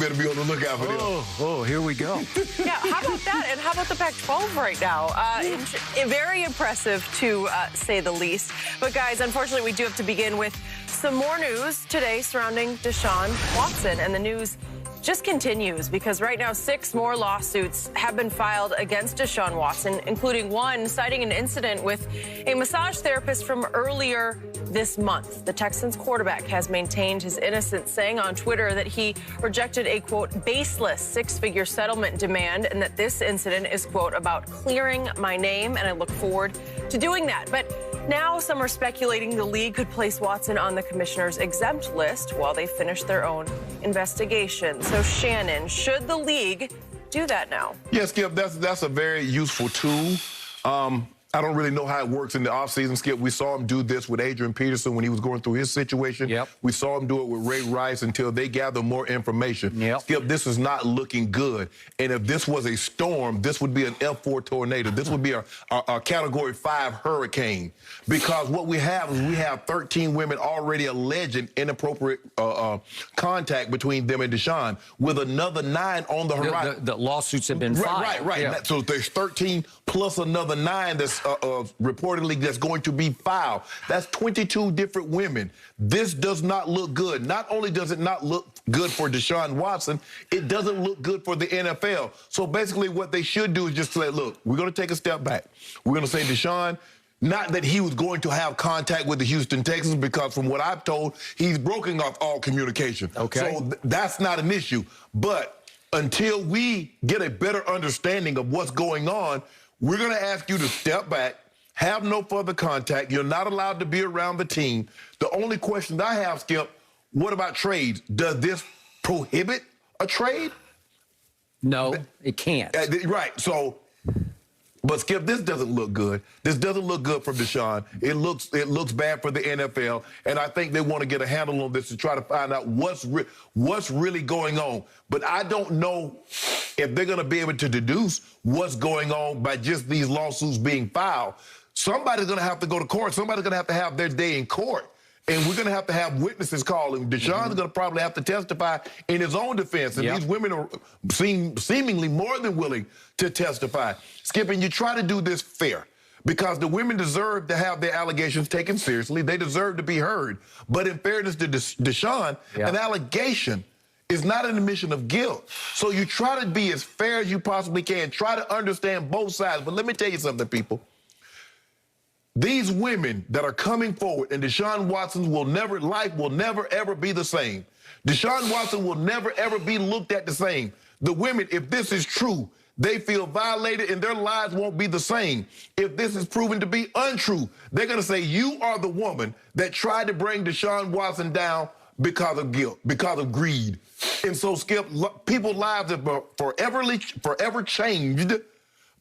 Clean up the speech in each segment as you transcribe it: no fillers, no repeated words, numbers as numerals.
better be on the lookout for them. Oh, here we go. Yeah, how about that? And how about the Pac-12 right now? Very impressive, to say the least. But, guys, unfortunately, we do have to begin with some more news today surrounding Deshaun Watson. And the news just continues because right now 6 more lawsuits have been filed against Deshaun Watson, including one citing an incident with a massage therapist from earlier this month. The Texans quarterback has maintained his innocence, saying on Twitter that he rejected a, quote, baseless 6-figure settlement demand and that this incident is, quote, about clearing my name, and I look forward to doing that. But now some are speculating the league could place Watson on the commissioner's exempt list while they finish their own investigation. So, Shannon, should the league do that now? Yes, Skip, that's a very useful tool. I don't really know how it works in the offseason, Skip. We saw him do this with Adrian Peterson when he was going through his situation. Yep. We saw him do it with Ray Rice until they gather more information. Yep. Skip, this is not looking good. And if this was a storm, this would be an F4 tornado. This would be a Category 5 hurricane. Because what we have is we have 13 women already alleging inappropriate contact between them and Deshaun, with another 9 on the horizon. The lawsuits have been filed. Right. Yeah. So there's 13 plus another 9 that's reportedly that's going to be filed. That's 22 different women. This does not look good. Not only does it not look good for Deshaun Watson, it doesn't look good for the NFL. So basically what they should do is just say, look, we're going to take a step back. We're going to say, Deshaun, not that he was going to have contact with the Houston Texans, because from what I've told, he's broken off all communication. Okay. So that's not an issue. But until we get a better understanding of what's going on, we're going to ask you to step back, have no further contact. You're not allowed to be around the team. The only question I have, Skip, what about trades? Does this prohibit a trade? No, it can't. Right. So, but Skip, this doesn't look good. This doesn't look good for Deshaun. It looks bad for the NFL, and I think they want to get a handle on this to try to find out what's really going on. But I don't know if they're going to be able to deduce what's going on by just these lawsuits being filed. Somebody's going to have to go to court. Somebody's going to have their day in court. And we're going to have witnesses call him. Deshaun's going to probably have to testify in his own defense. And these women are seemingly more than willing to testify. Skip, and you try to do this fair, because the women deserve to have their allegations taken seriously. They deserve to be heard. But in fairness to Deshaun, an allegation is not an admission of guilt. So you try to be as fair as you possibly can. Try to understand both sides. But let me tell you something, people. These women that are coming forward, and Deshaun Watson's life will never, ever be the same. Deshaun Watson will never, ever be looked at the same. The women, if this is true, they feel violated and their lives won't be the same. If this is proven to be untrue, they're going to say, you are the woman that tried to bring Deshaun Watson down because of guilt, because of greed. And so, Skip, people's lives are forever changed.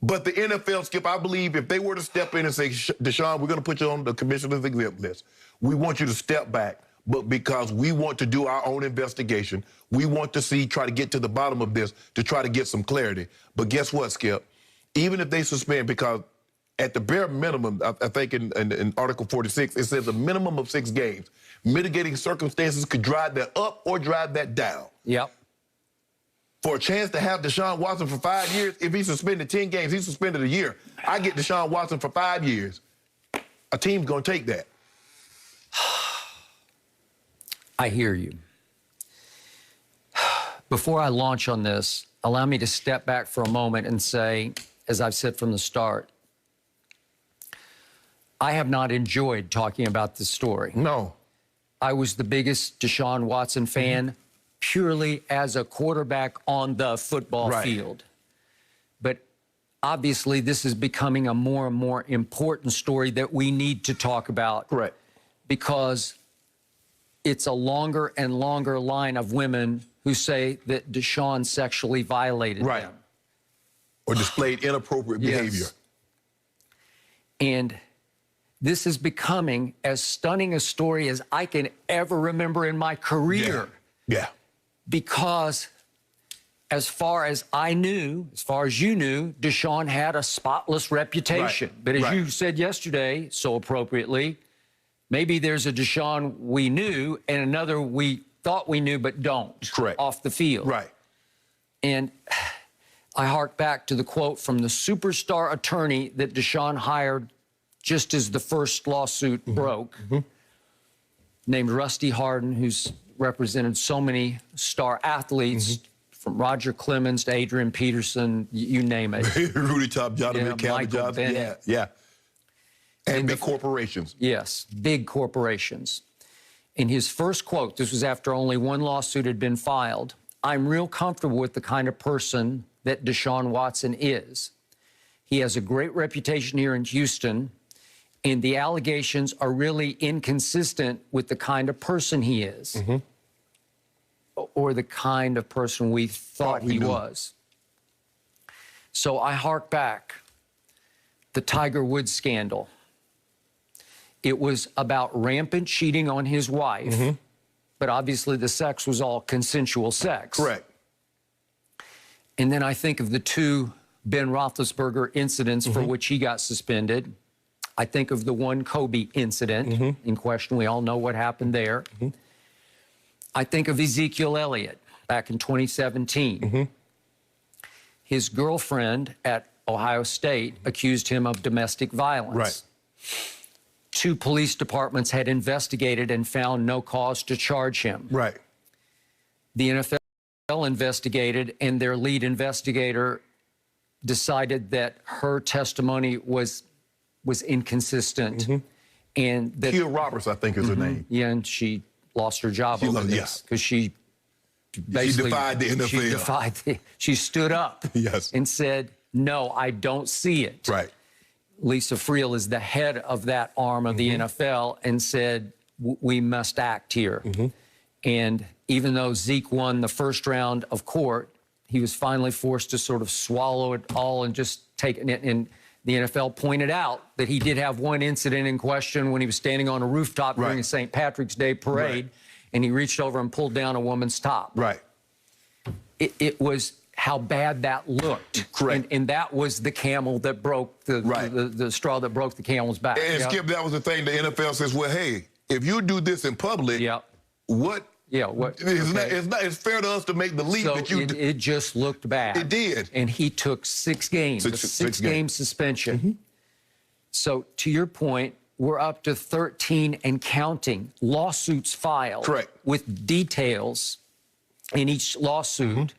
But the NFL, Skip, I believe if they were to step in and say, Deshaun, we're going to put you on the commissioner's exempt list. We want you to step back. But because we want to do our own investigation, we want to try to get to the bottom of this to try to get some clarity. But guess what, Skip? Even if they suspend, because at the bare minimum, I think in Article 46, it says a minimum of 6 games. Mitigating circumstances could drive that up or drive that down. Yep. For a chance to have Deshaun Watson for 5 years, if he suspended 10 games, he suspended a year. I get Deshaun Watson for 5 years. A team's going to take that. I hear you. Before I launch on this, allow me to step back for a moment and say, as I've said from the start, I have not enjoyed talking about this story. No. I was the biggest Deshaun Watson fan purely as a quarterback on the football field. But obviously, this is becoming a more and more important story that we need to talk about. Correct. Because it's a longer and longer line of women who say that Deshaun sexually violated them. Or displayed inappropriate behavior. And this is becoming as stunning a story as I can ever remember in my career. Yeah. Because as far as I knew, as far as you knew, Deshaun had a spotless reputation. But as you said yesterday, so appropriately, maybe there's a Deshaun we knew and another we thought we knew but don't. Correct. Off the field. Right. And I hark back to the quote from the superstar attorney that Deshaun hired just as the first lawsuit broke, named Rusty Hardin, who's represented so many star athletes, from Roger Clemens to Adrian Peterson, you name it. Rudy Top Johnson, Yeah, Calvin Michael Johnson. Bennett. Yeah. And big corporations. Yes, big corporations. In his first quote, this was after only one lawsuit had been filed, "I'm real comfortable with the kind of person that Deshaun Watson is. He has a great reputation here in Houston, and the allegations are really inconsistent with the kind of person he is, or the kind of person we thought he was." So I hark back. The Tiger Woods scandal. It was about rampant cheating on his wife, but obviously the sex was all consensual sex. Correct. And then I think of the two Ben Roethlisberger incidents for which he got suspended. I think of the one Kobe incident in question. We all know what happened there. I think of Ezekiel Elliott back in 2017. His girlfriend at Ohio State accused him of domestic violence. Right. Two police departments had investigated and found no cause to charge him. Right. The NFL investigated, and their lead investigator decided that her testimony was inconsistent. And that Kia Roberts, I think is her name. yeah, and she lost her job over this yes. because she basically defied the NFL. She stood up Yes. and said, "No, I don't see it." Right. Lisa Friel is the head of that arm of the NFL and said, "We must act here." And even though Zeke won the first round of court, he was finally forced to sort of swallow it all and just take it. And the NFL pointed out that he did have one incident in question when he was standing on a rooftop during a St. Patrick's Day parade, and he reached over and pulled down a woman's top. Right. It was how bad that looked. Correct. And that was the camel that broke the straw that broke the camel's back. And Skip, that was the thing. The NFL says, well, hey, if you do this in public, what? Yeah, what? It's fair to us to make the leap So that you it just looked bad. It did. And he took 6 games, a six-game suspension. So to your point, we're up to 13 and counting lawsuits filed. Correct. With details in each lawsuit.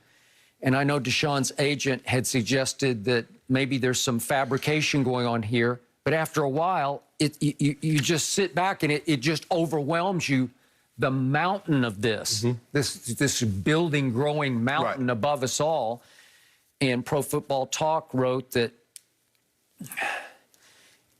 And I know Deshaun's agent had suggested that maybe there's some fabrication going on here. But after a while, you just sit back and it just overwhelms you. The mountain of this, this building, growing mountain above us all. And Pro Football Talk wrote that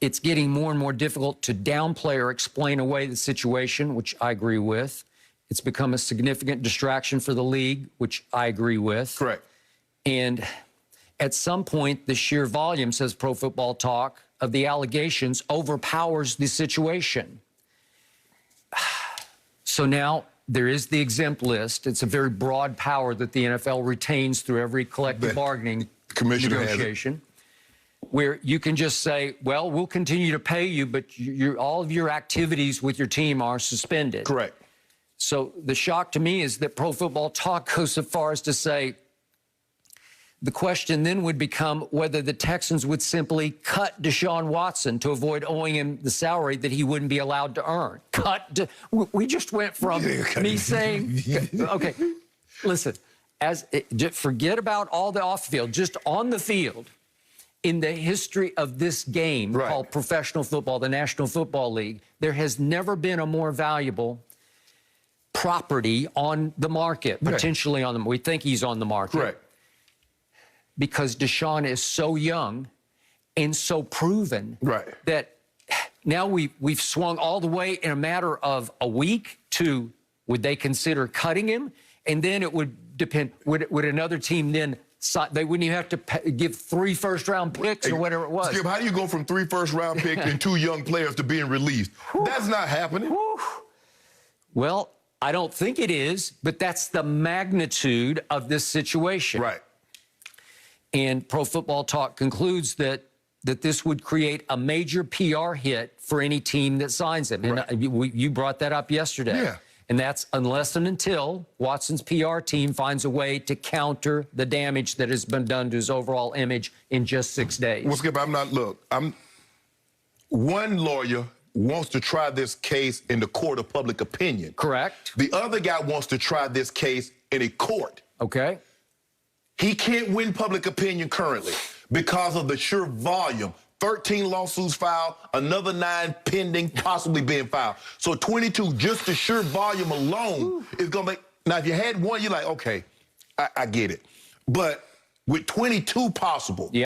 it's getting more and more difficult to downplay or explain away the situation, which I agree with. It's become a significant distraction for the league, which I agree with. Correct. And at some point, the sheer volume, says Pro Football Talk, of the allegations overpowers the situation. So now there is the exempt list. It's a very broad power that the NFL retains through every collective bargaining negotiation, where you can just say, well, we'll continue to pay you, but all of your activities with your team are suspended. Correct. So the shock to me is that Pro Football Talk goes so far as to say the question then would become whether the Texans would simply cut Deshaun Watson to avoid owing him the salary that he wouldn't be allowed to earn. We just went from me saying, okay, listen, forget about all the off the field, just on the field. In the history of this game called professional football, the National Football League, there has never been a more valuable property on the market, potentially on the. We think he's on the market. Correct. Because Deshaun is so young and so proven that now we've swung all the way in a matter of a week to would they consider cutting him? And then it would depend, would another team then, they wouldn't even have to give 3 first-round picks or whatever it was. Skip, how do you go from 3 first-round picks and 2 young players to being released? That's not happening. Well, I don't think it is, but that's the magnitude of this situation. Right. And Pro Football Talk concludes that this would create a major PR hit for any team that signs him. And you brought that up yesterday. Yeah. And that's unless and until Watson's PR team finds a way to counter the damage that has been done to his overall image in just 6 days. Well, Skip, one lawyer wants to try this case in the court of public opinion. Correct. The other guy wants to try this case in a court. Okay. He can't win public opinion currently because of the sheer volume. 13 lawsuits filed, another 9 pending, possibly being filed. So 22, just the sheer volume alone is going to make... Now, if you had one, you're like, okay, I get it. But with 22 possible...